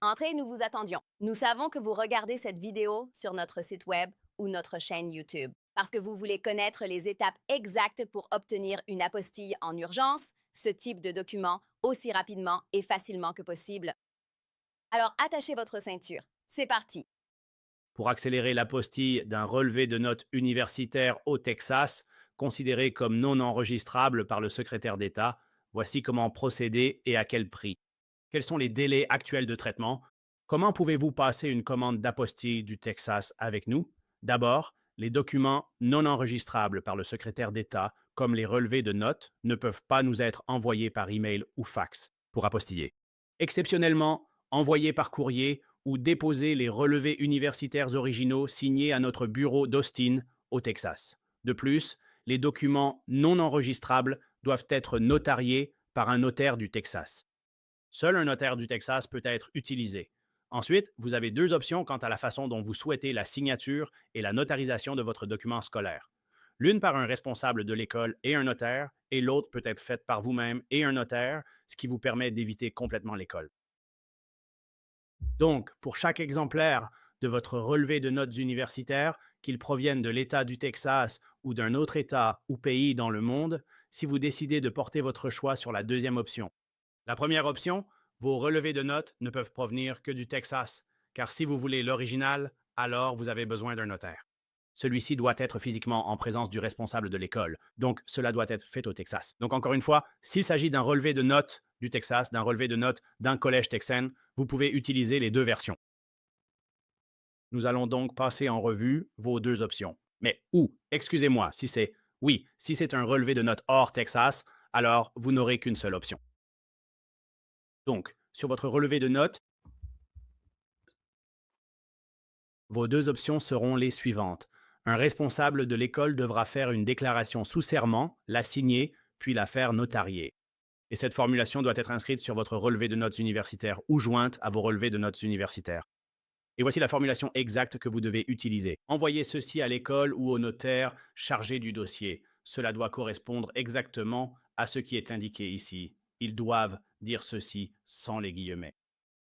Entrez, nous vous attendions. Nous savons que vous regardez cette vidéo sur notre site web ou notre chaîne YouTube parce que vous voulez connaître les étapes exactes pour obtenir une apostille en urgence, ce type de document, aussi rapidement et facilement que possible. Alors attachez votre ceinture. C'est parti. Pour accélérer l'apostille d'un relevé de notes universitaire au Texas, considéré comme non enregistrable par le secrétaire d'État, voici comment procéder et à quel prix. Quels sont les délais actuels de traitement? Comment pouvez-vous passer une commande d'apostille du Texas avec nous? D'abord, les documents non enregistrables par le secrétaire d'État, comme les relevés de notes, ne peuvent pas nous être envoyés par email ou fax pour apostiller. Exceptionnellement, envoyez par courrier ou déposez les relevés universitaires originaux signés à notre bureau d'Austin, au Texas. De plus, les documents non enregistrables doivent être notariés par un notaire du Texas. Seul un notaire du Texas peut être utilisé. Ensuite, vous avez deux options quant à la façon dont vous souhaitez la signature et la notarisation de votre document scolaire. L'une par un responsable de l'école et un notaire, et l'autre peut être faite par vous-même et un notaire, ce qui vous permet d'éviter complètement l'école. Donc, pour chaque exemplaire de votre relevé de notes universitaires, qu'il provienne de l'État du Texas ou d'un autre État ou pays dans le monde, si vous décidez de porter votre choix sur la deuxième option. La première option, vos relevés de notes ne peuvent provenir que du Texas, car si vous voulez l'original, alors vous avez besoin d'un notaire. Celui-ci doit être physiquement en présence du responsable de l'école, donc cela doit être fait au Texas. Donc encore une fois, s'il s'agit d'un relevé de notes du Texas, d'un relevé de notes d'un collège texan, vous pouvez utiliser les deux versions. Nous allons donc passer en revue vos deux options. Mais ou, excusez-moi, si c'est un relevé de notes hors Texas, alors vous n'aurez qu'une seule option. Donc, sur votre relevé de notes, vos deux options seront les suivantes. Un responsable de l'école devra faire une déclaration sous serment, la signer, puis la faire notarier. Et cette formulation doit être inscrite sur votre relevé de notes universitaire ou jointe à vos relevés de notes universitaires. Et voici la formulation exacte que vous devez utiliser. Envoyez ceci à l'école ou au notaire chargé du dossier. Cela doit correspondre exactement à ce qui est indiqué ici. Ils doivent dire ceci sans les guillemets.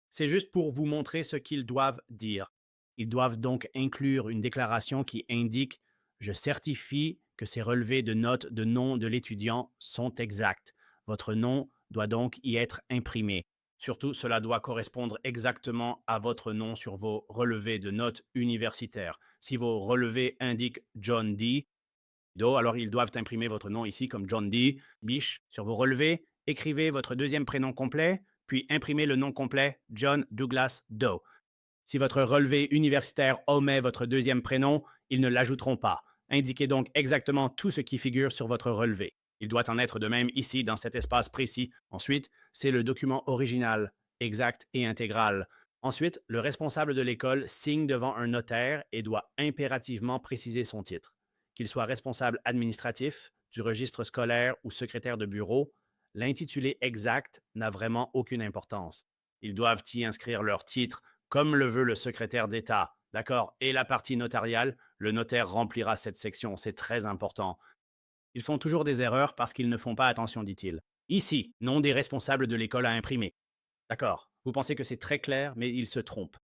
C'est juste pour vous montrer ce qu'ils doivent dire. Ils doivent donc inclure une déclaration qui indique je certifie que ces relevés de notes de nom de l'étudiant sont exacts. Votre nom doit donc y être imprimé. Surtout, cela doit correspondre exactement à votre nom sur vos relevés de notes universitaires. Si vos relevés indiquent John D. Doe, alors ils doivent imprimer votre nom ici comme John D. Biche. Sur vos relevés, écrivez votre deuxième prénom complet, puis imprimez le nom complet John Douglas Doe. Si votre relevé universitaire omet votre deuxième prénom, ils ne l'ajouteront pas. Indiquez donc exactement tout ce qui figure sur votre relevé. Il doit en être de même ici, dans cet espace précis. Ensuite, c'est le document original, exact et intégral. Ensuite, le responsable de l'école signe devant un notaire et doit impérativement préciser son titre. Qu'il soit responsable administratif, du registre scolaire ou secrétaire de bureau, l'intitulé exact n'a vraiment aucune importance. Ils doivent y inscrire leur titre, comme le veut le secrétaire d'État. D'accord? Et la partie notariale, le notaire remplira cette section. C'est très important. Ils font toujours des erreurs parce qu'ils ne font pas attention, dit-il. Ici, nom des responsables de l'école à imprimer. D'accord. Vous pensez que c'est très clair, mais ils se trompent.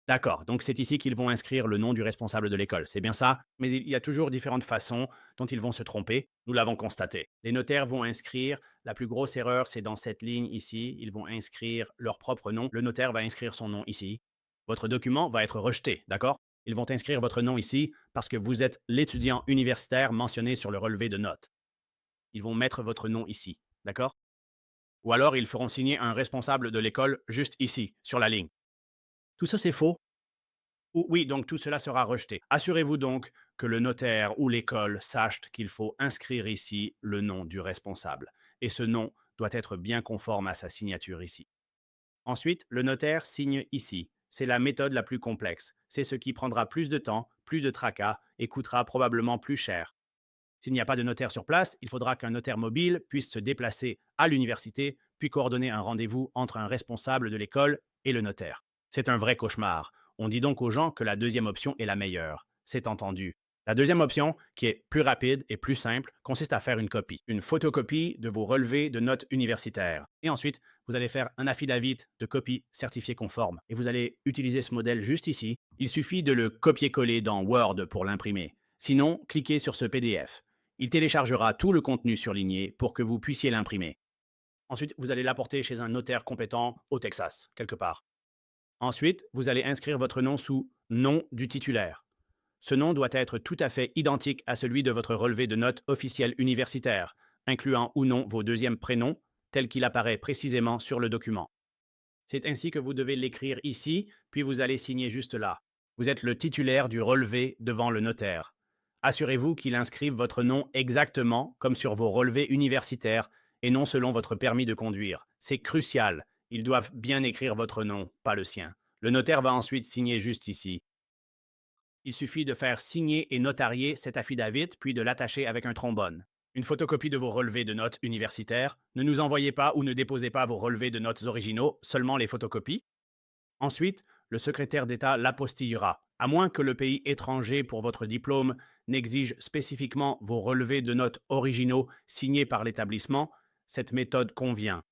D'accord. Donc c'est ici qu'ils vont inscrire le nom du responsable de l'école. C'est bien ça? Mais il y a toujours différentes façons dont ils vont se tromper. Nous l'avons constaté. Les notaires vont inscrire, la plus grosse erreur, c'est dans cette ligne ici. Ils vont inscrire leur propre nom. Le notaire va inscrire son nom ici. Votre document va être rejeté, d'accord? Ils vont inscrire votre nom ici parce que vous êtes l'étudiant universitaire mentionné sur le relevé de notes. Ils vont mettre votre nom ici, d'accord? Ou alors ils feront signer un responsable de l'école juste ici, sur la ligne. Tout ça, c'est faux. Oui, donc tout cela sera rejeté. Assurez-vous donc que le notaire ou l'école sache qu'il faut inscrire ici le nom du responsable. Et ce nom doit être bien conforme à sa signature ici. Ensuite, le notaire signe ici. C'est la méthode la plus complexe. C'est ce qui prendra plus de temps, plus de tracas et coûtera probablement plus cher. S'il n'y a pas de notaire sur place, il faudra qu'un notaire mobile puisse se déplacer à l'université, puis coordonner un rendez-vous entre un responsable de l'école et le notaire. C'est un vrai cauchemar. On dit donc aux gens que la deuxième option est la meilleure. C'est entendu. La deuxième option, qui est plus rapide et plus simple, consiste à faire une copie, une photocopie de vos relevés de notes universitaires. Et ensuite, vous allez faire un affidavit de copie certifié conforme. Et vous allez utiliser ce modèle juste ici. Il suffit de le copier-coller dans Word pour l'imprimer. Sinon, cliquez sur ce PDF. Il téléchargera tout le contenu surligné pour que vous puissiez l'imprimer. Ensuite, vous allez l'apporter chez un notaire compétent au Texas, quelque part. Ensuite, vous allez inscrire votre nom sous nom du titulaire. Ce nom doit être tout à fait identique à celui de votre relevé de notes officiel universitaire, incluant ou non vos deuxièmes prénoms, tel qu'il apparaît précisément sur le document. C'est ainsi que vous devez l'écrire ici, puis vous allez signer juste là. Vous êtes le titulaire du relevé devant le notaire. Assurez-vous qu'il inscrive votre nom exactement comme sur vos relevés universitaires et non selon votre permis de conduire. C'est crucial. Ils doivent bien écrire votre nom, pas le sien. Le notaire va ensuite signer juste ici. Il suffit de faire signer et notarier cet affidavit, puis de l'attacher avec un trombone. Une photocopie de vos relevés de notes universitaires. Ne nous envoyez pas ou ne déposez pas vos relevés de notes originaux, seulement les photocopies. Ensuite, le secrétaire d'État l'apostillera, à moins que le pays étranger pour votre diplôme n'exige spécifiquement vos relevés de notes originaux signés par l'établissement. Cette méthode convient.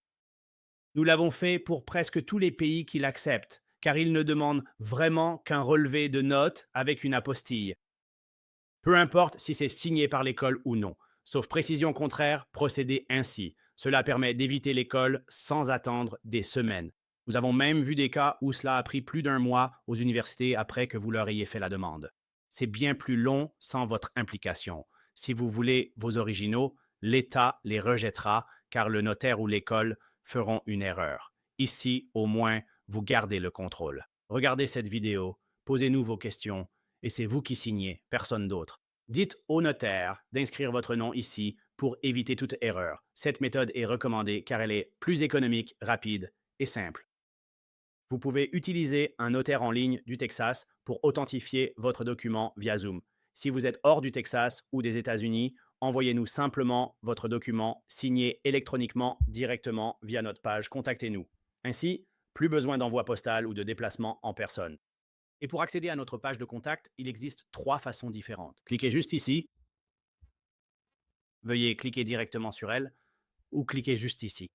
Nous l'avons fait pour presque tous les pays qui l'acceptent, car ils ne demandent vraiment qu'un relevé de notes avec une apostille. Peu importe si c'est signé par l'école ou non. Sauf précision contraire, procédez ainsi. Cela permet d'éviter l'école sans attendre des semaines. Nous avons même vu des cas où cela a pris plus d'un mois aux universités après que vous leur ayez fait la demande. C'est bien plus long sans votre implication. Si vous voulez vos originaux, l'État les rejettera car le notaire ou l'école feront une erreur. Ici, au moins, vous gardez le contrôle. Regardez cette vidéo, posez-nous vos questions et c'est vous qui signez, personne d'autre. Dites au notaire d'inscrire votre nom ici pour éviter toute erreur. Cette méthode est recommandée car elle est plus économique, rapide et simple. Vous pouvez utiliser un notaire en ligne du Texas pour authentifier votre document via Zoom. Si vous êtes hors du Texas ou des États-Unis, envoyez-nous simplement votre document signé électroniquement directement via notre page Contactez-nous. Ainsi, plus besoin d'envoi postal ou de déplacement en personne. Et pour accéder à notre page de contact, il existe trois façons différentes. Cliquez juste ici, veuillez cliquer directement sur elle ou cliquez juste ici.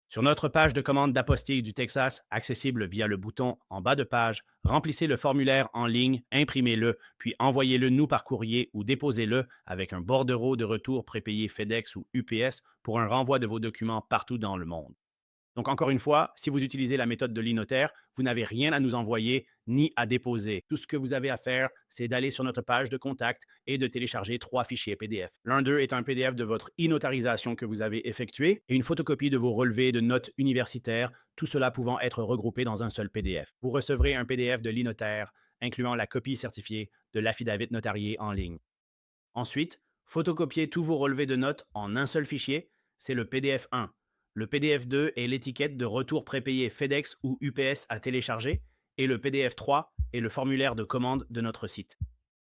Sur notre page de commande d'apostille du Texas, accessible via le bouton en bas de page, remplissez le formulaire en ligne, imprimez-le, puis envoyez-le nous par courrier ou déposez-le avec un bordereau de retour prépayé FedEx ou UPS pour un renvoi de vos documents partout dans le monde. Donc, encore une fois, si vous utilisez la méthode de l'e-notaire, vous n'avez rien à nous envoyer ni à déposer. Tout ce que vous avez à faire, c'est d'aller sur notre page de contact et de télécharger 3 fichiers PDF. L'un d'eux est un PDF de votre e-notarisation que vous avez effectuée et une photocopie de vos relevés de notes universitaires, tout cela pouvant être regroupé dans un seul PDF. Vous recevrez un PDF de l'e-notaire, incluant la copie certifiée de l'affidavit notarié en ligne. Ensuite, photocopiez tous vos relevés de notes en un seul fichier, c'est le PDF 1. Le PDF 2 est l'étiquette de retour prépayé FedEx ou UPS à télécharger et le PDF 3 est le formulaire de commande de notre site.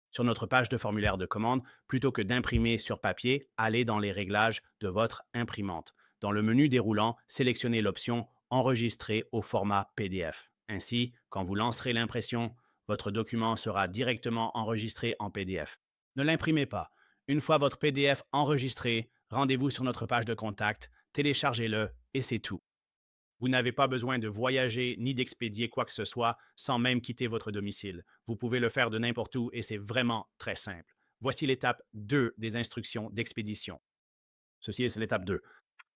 Sur notre page de formulaire de commande, plutôt que d'imprimer sur papier, allez dans les réglages de votre imprimante. Dans le menu déroulant, sélectionnez l'option Enregistrer au format PDF. Ainsi, quand vous lancerez l'impression, votre document sera directement enregistré en PDF. Ne l'imprimez pas. Une fois votre PDF enregistré, rendez-vous sur notre page de contact, téléchargez-le et c'est tout. Vous n'avez pas besoin de voyager ni d'expédier quoi que ce soit sans même quitter votre domicile. Vous pouvez le faire de n'importe où et c'est vraiment très simple. Voici l'étape 2 des instructions d'expédition. Ceci est l'étape 2.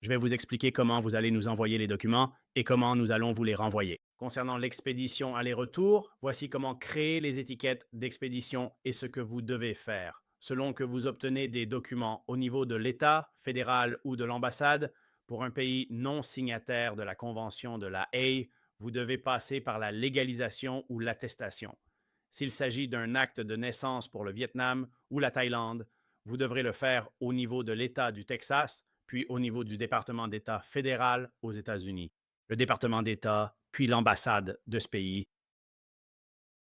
Je vais vous expliquer comment vous allez nous envoyer les documents et comment nous allons vous les renvoyer. Concernant l'expédition aller-retour, voici comment créer les étiquettes d'expédition et ce que vous devez faire. Selon que vous obtenez des documents au niveau de l'État, fédéral ou de l'ambassade, pour un pays non signataire de la Convention de la Haye, vous devez passer par la légalisation ou l'attestation. S'il s'agit d'un acte de naissance pour le Vietnam ou la Thaïlande, vous devrez le faire au niveau de l'État du Texas, puis au niveau du département d'État fédéral aux États-Unis, le département d'État, puis l'ambassade de ce pays.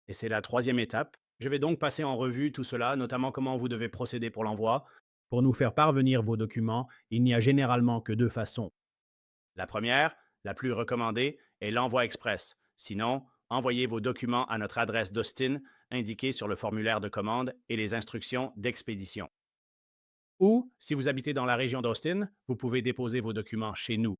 Et c'est la troisième étape. Je vais donc passer en revue tout cela, notamment comment vous devez procéder pour l'envoi. Pour nous faire parvenir vos documents, il n'y a généralement que deux façons. La première, la plus recommandée, est l'envoi express. Sinon, Envoyez vos documents à notre adresse d'Austin indiquée sur le formulaire de commande et les instructions d'expédition. Ou, si vous habitez dans la région d'Austin, vous pouvez déposer vos documents chez nous.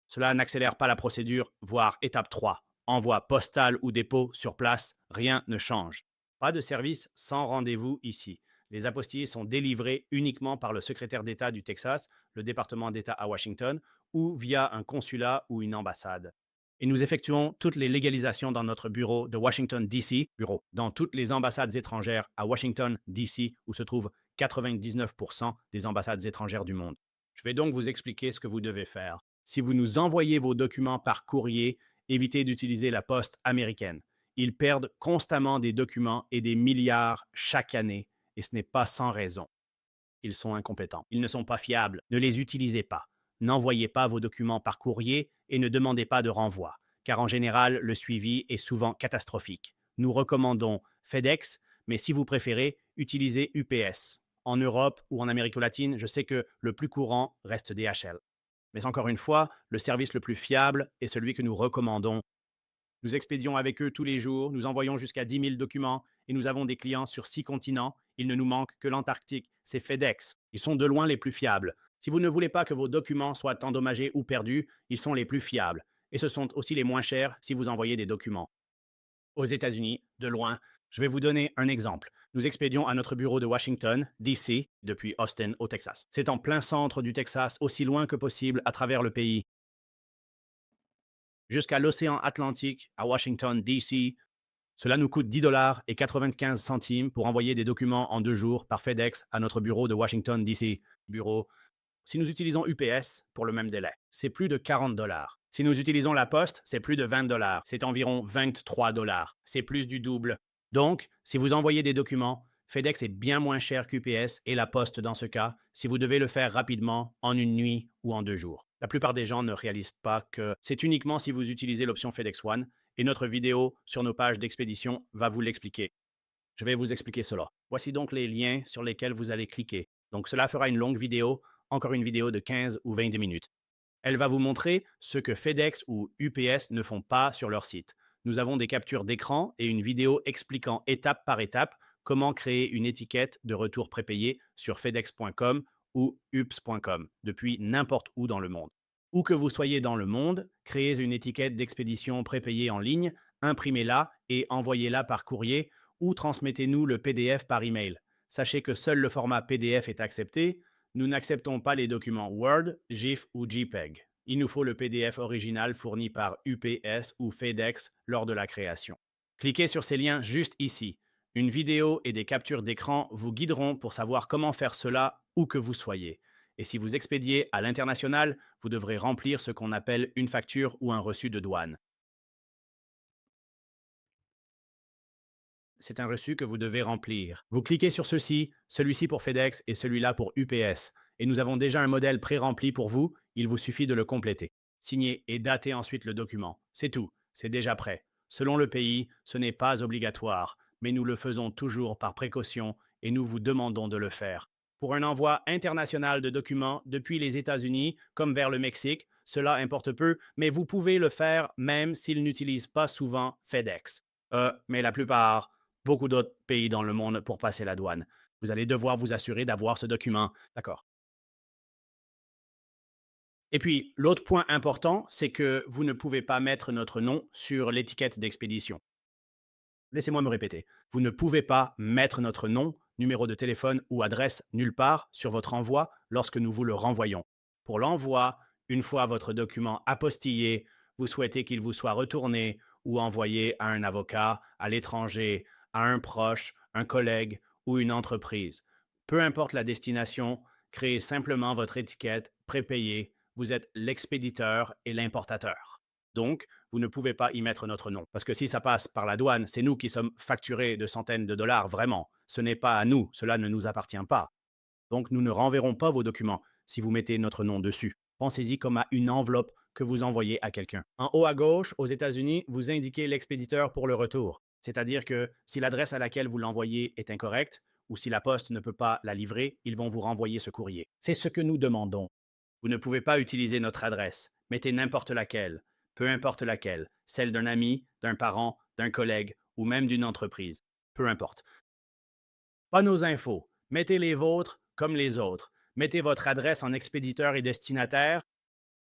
Cela n'accélère pas la procédure, voire étape 3. Envoi postal ou dépôt sur place, rien ne change. Pas de service sans rendez-vous ici. Les apostillés sont délivrés uniquement par le secrétaire d'État du Texas, le département d'État à Washington, ou via un consulat ou une ambassade. Et nous effectuons toutes les légalisations dans notre bureau de Washington, D.C., dans toutes les ambassades étrangères à Washington, D.C., où se trouvent 99% des ambassades étrangères du monde. Je vais donc vous expliquer ce que vous devez faire. Si vous nous envoyez vos documents par courrier, évitez d'utiliser la poste américaine. Ils perdent constamment des documents et des milliards chaque année, et ce n'est pas sans raison. Ils sont incompétents. Ils ne sont pas fiables. Ne les utilisez pas. N'envoyez pas vos documents par courrier et ne demandez pas de renvoi, car en général, le suivi est souvent catastrophique. Nous recommandons FedEx, mais si vous préférez, utilisez UPS. En Europe ou en Amérique latine, je sais que le plus courant reste DHL. Mais encore une fois, le service le plus fiable est celui que nous recommandons. Nous expédions avec eux tous les jours, nous envoyons jusqu'à 10 000 documents et nous avons des clients sur 6 continents. Il ne nous manque que l'Antarctique. C'est FedEx. Ils sont de loin les plus fiables. Si vous ne voulez pas que vos documents soient endommagés ou perdus, ils sont les plus fiables. Et ce sont aussi les moins chers si vous envoyez des documents. Aux États-Unis, de loin, je vais vous donner un exemple. Nous expédions à notre bureau de Washington, D.C., depuis Austin, au Texas. C'est en plein centre du Texas, aussi loin que possible à travers le pays, jusqu'à l'océan Atlantique, à Washington, D.C. Cela nous coûte 10 $ et 95 centimes pour envoyer des documents en 2 jours par FedEx à notre bureau de Washington, D.C. Bureau. Si nous utilisons UPS pour le même délai, c'est plus de 40 $. Si nous utilisons la poste, c'est plus de 20 $. C'est environ 23 $. C'est plus du double. Donc, si vous envoyez des documents, FedEx est bien moins cher qu'UPS et la poste dans ce cas, si vous devez le faire rapidement, en une nuit ou en 2 jours. La plupart des gens ne réalisent pas que c'est uniquement si vous utilisez l'option FedEx One, et notre vidéo sur nos pages d'expédition va vous l'expliquer. Je vais vous expliquer cela. Voici donc les liens sur lesquels vous allez cliquer. Donc cela fera une longue vidéo, encore une vidéo de 15 ou 20 minutes. Elle va vous montrer ce que FedEx ou UPS ne font pas sur leur site. Nous avons des captures d'écran et une vidéo expliquant étape par étape comment créer une étiquette de retour prépayé sur fedex.com ou ups.com depuis n'importe où dans le monde. Où que vous soyez dans le monde, créez une étiquette d'expédition prépayée en ligne, imprimez-la et envoyez-la par courrier ou transmettez-nous le PDF par email. Sachez que seul le format PDF est accepté. Nous n'acceptons pas les documents Word, GIF ou JPEG. Il nous faut le PDF original fourni par UPS ou FedEx lors de la création. Cliquez sur ces liens juste ici. Une vidéo et des captures d'écran vous guideront pour savoir comment faire cela où que vous soyez. Et si vous expédiez à l'international, vous devrez remplir ce qu'on appelle une facture ou un reçu de douane. C'est un reçu que vous devez remplir. Vous cliquez sur ceci, celui-ci pour FedEx et celui-là pour UPS. Et nous avons déjà un modèle pré-rempli pour vous, il vous suffit de le compléter. Signez et datez ensuite le document. C'est tout, c'est déjà prêt. Selon le pays, ce n'est pas obligatoire, mais nous le faisons toujours par précaution et nous vous demandons de le faire. Pour un envoi international de documents depuis les États-Unis comme vers le Mexique, cela importe peu, mais vous pouvez le faire même s'ils n'utilisent pas souvent FedEx. Mais la plupart, beaucoup d'autres pays dans le monde pour passer la douane. Vous allez devoir vous assurer d'avoir ce document. D'accord. Et puis, l'autre point important, c'est que vous ne pouvez pas mettre notre nom sur l'étiquette d'expédition. Laissez-moi me répéter. Vous ne pouvez pas mettre notre nom, numéro de téléphone ou adresse nulle part sur votre envoi lorsque nous vous le renvoyons. Pour l'envoi, une fois votre document apostillé, vous souhaitez qu'il vous soit retourné ou envoyé à un avocat, à l'étranger, à un proche, un collègue ou une entreprise. Peu importe la destination, créez simplement votre étiquette prépayée. Vous êtes l'expéditeur et l'importateur. Donc, vous ne pouvez pas y mettre notre nom. Parce que si ça passe par la douane, c'est nous qui sommes facturés de centaines de dollars, vraiment. Ce n'est pas à nous, cela ne nous appartient pas. Donc, nous ne renverrons pas vos documents si vous mettez notre nom dessus. Pensez-y comme à une enveloppe que vous envoyez à quelqu'un. En haut à gauche, aux États-Unis, vous indiquez l'expéditeur pour le retour. C'est-à-dire que si l'adresse à laquelle vous l'envoyez est incorrecte, ou si la poste ne peut pas la livrer, ils vont vous renvoyer ce courrier. C'est ce que nous demandons. Vous ne pouvez pas utiliser notre adresse. Mettez n'importe laquelle, peu importe laquelle, celle d'un ami, d'un parent, d'un collègue ou même d'une entreprise. Peu importe. Pas nos infos. Mettez les vôtres comme les autres. Mettez votre adresse en expéditeur et destinataire.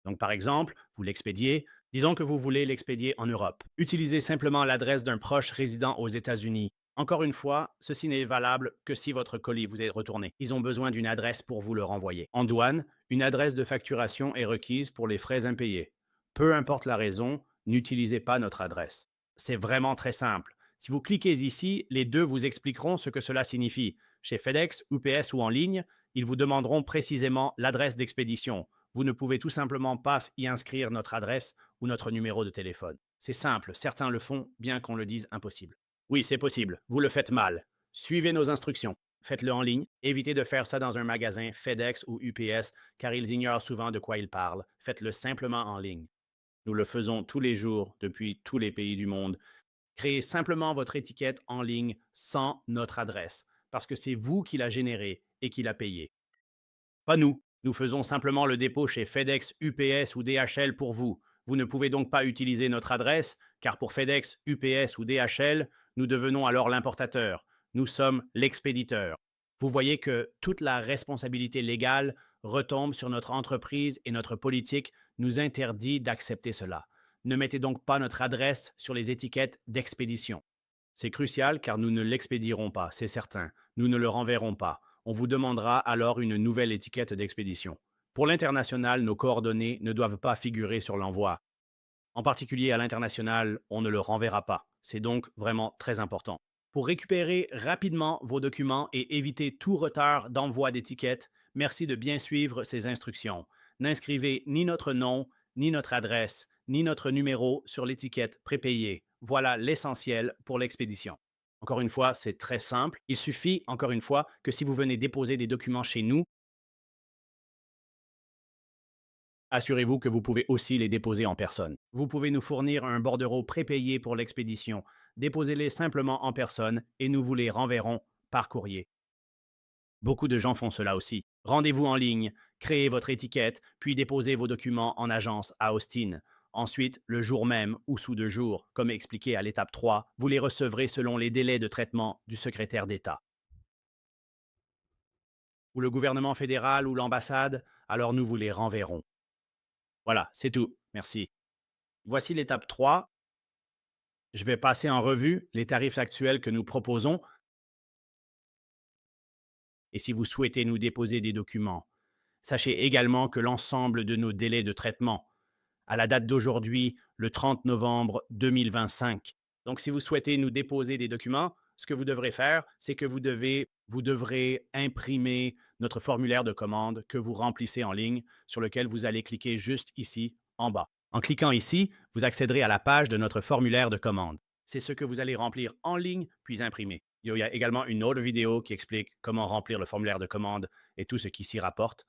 Donc, par exemple, vous l'expédiez. Disons que vous voulez l'expédier en Europe. Utilisez simplement l'adresse d'un proche résident aux États-Unis. Encore une fois, ceci n'est valable que si votre colis vous est retourné. Ils ont besoin d'une adresse pour vous le renvoyer. En douane, une adresse de facturation est requise pour les frais impayés. Peu importe la raison, n'utilisez pas notre adresse. C'est vraiment très simple. Si vous cliquez ici, les deux vous expliqueront ce que cela signifie. Chez FedEx, UPS ou en ligne, ils vous demanderont précisément l'adresse d'expédition. Vous ne pouvez tout simplement pas y inscrire notre adresse ou notre numéro de téléphone. C'est simple, certains le font, bien qu'on le dise impossible. Oui, c'est possible, vous le faites mal. Suivez nos instructions. Faites-le en ligne. Évitez de faire ça dans un magasin FedEx ou UPS, car ils ignorent souvent de quoi ils parlent. Faites-le simplement en ligne. Nous le faisons tous les jours depuis tous les pays du monde. Créez simplement votre étiquette en ligne sans notre adresse, parce que c'est vous qui l'a générée et qui l'a payée. Pas nous. Nous faisons simplement le dépôt chez FedEx, UPS ou DHL pour vous. Vous ne pouvez donc pas utiliser notre adresse, car pour FedEx, UPS ou DHL, nous devenons alors l'importateur. Nous sommes l'expéditeur. Vous voyez que toute la responsabilité légale retombe sur notre entreprise et notre politique nous interdit d'accepter cela. Ne mettez donc pas notre adresse sur les étiquettes d'expédition. C'est crucial car nous ne l'expédierons pas, c'est certain. Nous ne le renverrons pas. On vous demandera alors une nouvelle étiquette d'expédition. Pour l'international, nos coordonnées ne doivent pas figurer sur l'envoi. En particulier à l'international, on ne le renverra pas. C'est donc vraiment très important. Pour récupérer rapidement vos documents et éviter tout retard d'envoi d'étiquettes, merci de bien suivre ces instructions. N'inscrivez ni notre nom, ni notre adresse, ni notre numéro sur l'étiquette prépayée. Voilà l'essentiel pour l'expédition. Encore une fois, c'est très simple. Il suffit, encore une fois, que si vous venez déposer des documents chez nous, assurez-vous que vous pouvez aussi les déposer en personne. Vous pouvez nous fournir un bordereau prépayé pour l'expédition. Déposez-les simplement en personne et nous vous les renverrons par courrier. Beaucoup de gens font cela aussi. Rendez-vous en ligne, créez votre étiquette, puis déposez vos documents en agence à Austin. Ensuite, le jour même ou sous 2 jours, comme expliqué à l'étape 3, vous les recevrez selon les délais de traitement du secrétaire d'État. Ou le gouvernement fédéral ou l'ambassade, alors nous vous les renverrons. Voilà, c'est tout. Merci. Voici l'étape 3. Je vais passer en revue les tarifs actuels que nous proposons et si vous souhaitez nous déposer des documents. Sachez également que l'ensemble de nos délais de traitement, à la date d'aujourd'hui, le 30 novembre 2025. Donc, si vous souhaitez nous déposer des documents, ce que vous devrez faire, c'est que vous devrez imprimer notre formulaire de commande que vous remplissez en ligne, sur lequel vous allez cliquer juste ici en bas. En cliquant ici, vous accéderez à la page de notre formulaire de commande. C'est ce que vous allez remplir en ligne puis imprimer. Il y a également une autre vidéo qui explique comment remplir le formulaire de commande et tout ce qui s'y rapporte.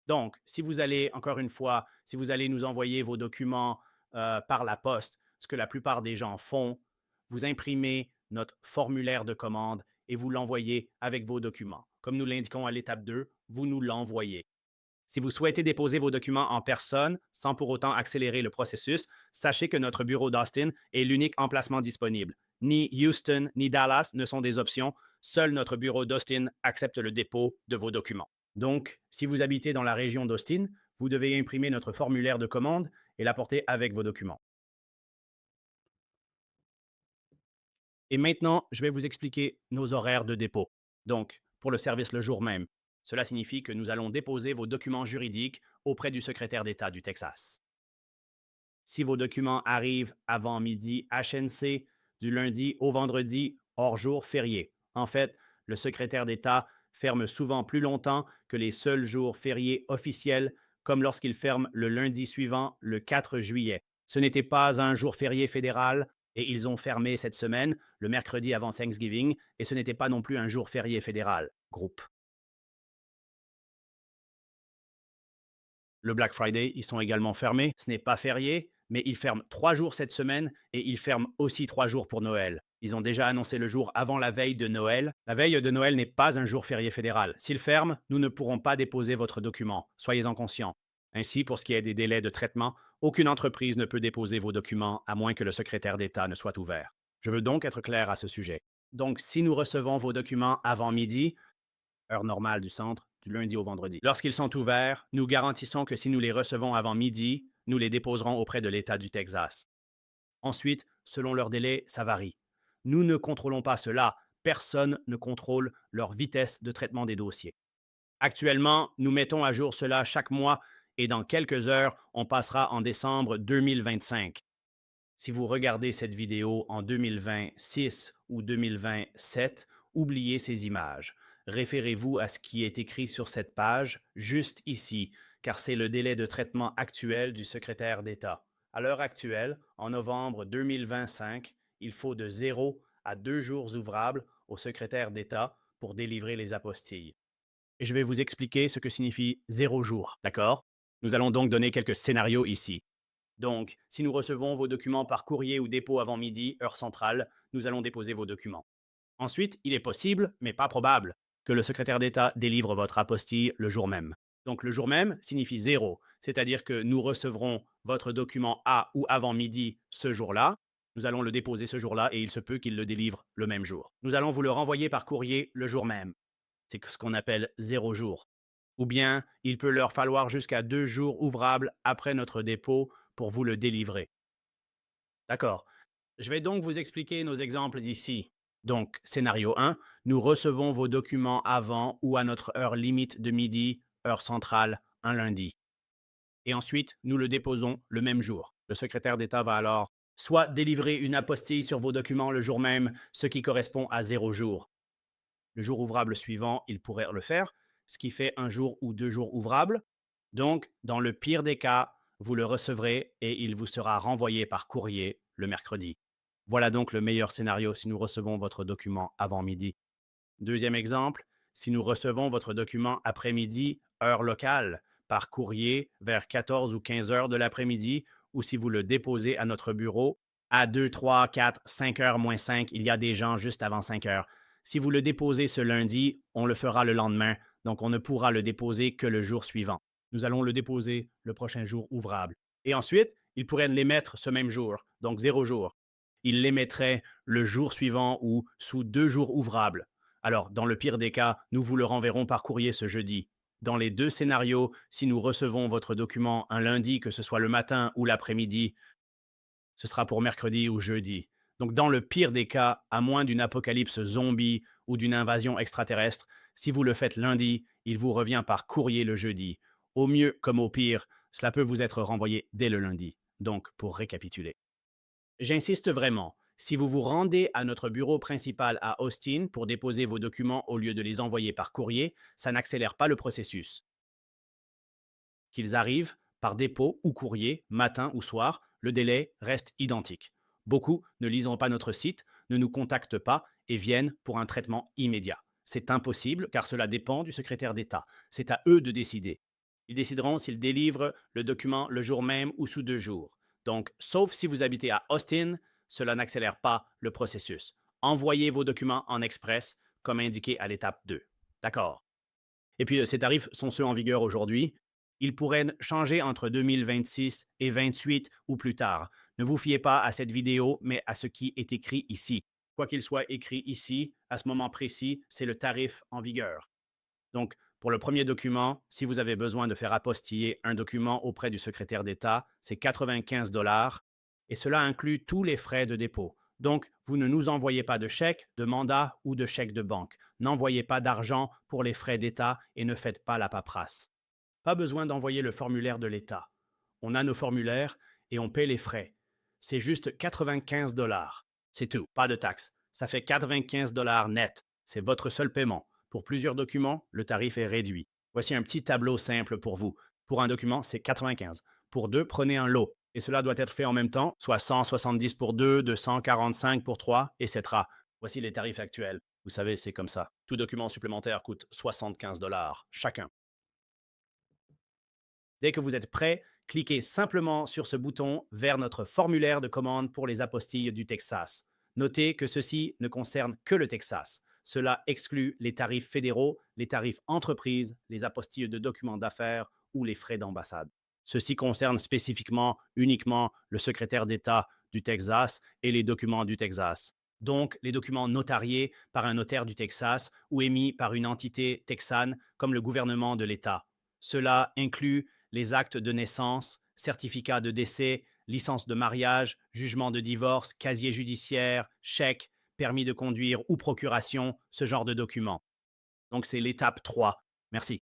Donc, si vous allez, encore une fois, si vous allez nous envoyer vos documents par la poste, ce que la plupart des gens font, vous imprimez notre formulaire de commande et vous l'envoyez avec vos documents. Comme nous l'indiquons à l'étape 2, vous nous l'envoyez. Si vous souhaitez déposer vos documents en personne, sans pour autant accélérer le processus, sachez que notre bureau d'Austin est l'unique emplacement disponible. Ni Houston ni Dallas ne sont des options. Seul notre bureau d'Austin accepte le dépôt de vos documents. Donc, si vous habitez dans la région d'Austin, vous devez imprimer notre formulaire de commande et l'apporter avec vos documents. Et maintenant, je vais vous expliquer nos horaires de dépôt. Donc, pour le service le jour même, cela signifie que nous allons déposer vos documents juridiques auprès du secrétaire d'État du Texas. Si vos documents arrivent avant midi HNC, du lundi au vendredi, hors jour férié. En fait, le secrétaire d'État ferme souvent plus longtemps que les seuls jours fériés officiels, comme lorsqu'il ferme le lundi suivant, le 4 juillet. Ce n'était pas un jour férié fédéral et ils ont fermé cette semaine, le mercredi avant Thanksgiving, et ce n'était pas non plus un jour férié fédéral. Groupe. Le Black Friday, ils sont également fermés. Ce n'est pas férié, mais ils ferment 3 jours cette semaine et ils ferment aussi 3 jours pour Noël. Ils ont déjà annoncé le jour avant la veille de Noël. La veille de Noël n'est pas un jour férié fédéral. S'ils ferment, nous ne pourrons pas déposer votre document. Soyez-en conscients. Ainsi, pour ce qui est des délais de traitement, aucune entreprise ne peut déposer vos documents à moins que le secrétaire d'État ne soit ouvert. Je veux donc être clair à ce sujet. Donc, si nous recevons vos documents avant midi, heure normale du centre, du lundi au vendredi. Lorsqu'ils sont ouverts, nous garantissons que si nous les recevons avant midi, nous les déposerons auprès de l'État du Texas. Ensuite, selon leur délai, ça varie. Nous ne contrôlons pas cela. Personne ne contrôle leur vitesse de traitement des dossiers. Actuellement, nous mettons à jour cela chaque mois et dans quelques heures, on passera en décembre 2025. Si vous regardez cette vidéo en 2026 ou 2027, oubliez ces images. Référez-vous à ce qui est écrit sur cette page, juste ici, car c'est le délai de traitement actuel du secrétaire d'État. À l'heure actuelle, en novembre 2025, il faut de 0 à 2 jours ouvrables au secrétaire d'État pour délivrer les apostilles. Et je vais vous expliquer ce que signifie 0 jour, d'accord? Nous allons donc donner quelques scénarios ici. Donc, si nous recevons vos documents par courrier ou dépôt avant midi, heure centrale, nous allons déposer vos documents. Ensuite, il est possible, mais pas probable, que le secrétaire d'État délivre votre apostille le jour même. Donc, le jour même signifie 0, c'est-à-dire que nous recevrons votre document à ou avant midi ce jour-là. Nous allons le déposer ce jour-là et il se peut qu'il le délivre le même jour. Nous allons vous le renvoyer par courrier le jour même. C'est ce qu'on appelle 0 jour. Ou bien, il peut leur falloir jusqu'à 2 jours ouvrables après notre dépôt pour vous le délivrer. D'accord. Je vais donc vous expliquer nos exemples ici. Donc, scénario 1, nous recevons vos documents avant ou à notre heure limite de midi, heure centrale, un lundi. Et ensuite, nous le déposons le même jour. Le secrétaire d'État va alors soit délivrer une apostille sur vos documents le jour même, ce qui correspond à 0 jour. Le jour ouvrable suivant, il pourrait le faire, ce qui fait un jour ou 2 jours ouvrables. Donc, dans le pire des cas, vous le recevrez et il vous sera renvoyé par courrier le mercredi. Voilà donc le meilleur scénario si nous recevons votre document avant midi. Deuxième exemple, si nous recevons votre document après-midi, heure locale, par courrier vers 14 ou 15 heures de l'après-midi, ou si vous le déposez à notre bureau à 2, 3, 4, 5 heures moins 5, il y a des gens juste avant 5 heures. Si vous le déposez ce lundi, on le fera le lendemain, donc on ne pourra le déposer que le jour suivant. Nous allons le déposer le prochain jour ouvrable. Et ensuite, il pourrait l'émettre ce même jour, donc 0 jour. Il l'émettrait le jour suivant ou sous 2 jours ouvrables. Alors, dans le pire des cas, nous vous le renverrons par courrier ce jeudi. Dans les deux scénarios, si nous recevons votre document un lundi, que ce soit le matin ou l'après-midi, ce sera pour mercredi ou jeudi. Donc, dans le pire des cas, à moins d'une apocalypse zombie ou d'une invasion extraterrestre, si vous le faites lundi, il vous revient par courrier le jeudi. Au mieux comme au pire, cela peut vous être renvoyé dès le lundi. Donc, pour récapituler. J'insiste vraiment, si vous vous rendez à notre bureau principal à Austin pour déposer vos documents au lieu de les envoyer par courrier, ça n'accélère pas le processus. Qu'ils arrivent par dépôt ou courrier, matin ou soir, le délai reste identique. Beaucoup ne liseront pas notre site, ne nous contactent pas et viennent pour un traitement immédiat. C'est impossible car cela dépend du secrétaire d'État. C'est à eux de décider. Ils décideront s'ils délivrent le document le jour même ou sous 2 jours. Donc, sauf si vous habitez à Austin, cela n'accélère pas le processus. Envoyez vos documents en express, comme indiqué à l'étape 2. D'accord. Et puis, ces tarifs sont ceux en vigueur aujourd'hui. Ils pourraient changer entre 2026 et 28 ou plus tard. Ne vous fiez pas à cette vidéo, mais à ce qui est écrit ici. Quoi qu'il soit écrit ici, à ce moment précis, c'est le tarif en vigueur. Donc, pour le premier document, si vous avez besoin de faire apostiller un document auprès du secrétaire d'État, c'est 95 et cela inclut tous les frais de dépôt. Donc, vous ne nous envoyez pas de chèque, de mandat ou de chèque de banque. N'envoyez pas d'argent pour les frais d'État et ne faites pas la paperasse. Pas besoin d'envoyer le formulaire de l'État. On a nos formulaires et on paie les frais. C'est juste 95 C'est tout, pas de taxes. Ça fait 95 net. C'est votre seul paiement. Pour plusieurs documents, le tarif est réduit. Voici un petit tableau simple pour vous. Pour un document, c'est 95. Pour deux, prenez un lot. Et cela doit être fait en même temps, soit 170 pour deux, 245 pour trois, etc. Voici les tarifs actuels. Vous savez, c'est comme ça. Tout document supplémentaire coûte 75 chacun. Dès que vous êtes prêt, cliquez simplement sur ce bouton vers notre formulaire de commande pour les apostilles du Texas. Notez que ceci ne concerne que le Texas. Cela exclut les tarifs fédéraux, les tarifs entreprises, les apostilles de documents d'affaires ou les frais d'ambassade. Ceci concerne spécifiquement uniquement le secrétaire d'État du Texas et les documents du Texas. Donc, les documents notariés par un notaire du Texas ou émis par une entité texane comme le gouvernement de l'État. Cela inclut les actes de naissance, certificats de décès, licence de mariage, jugement de divorce, casier judiciaire, chèque, permis de conduire ou procuration, ce genre de documents. Donc, c'est l'étape 3. Merci.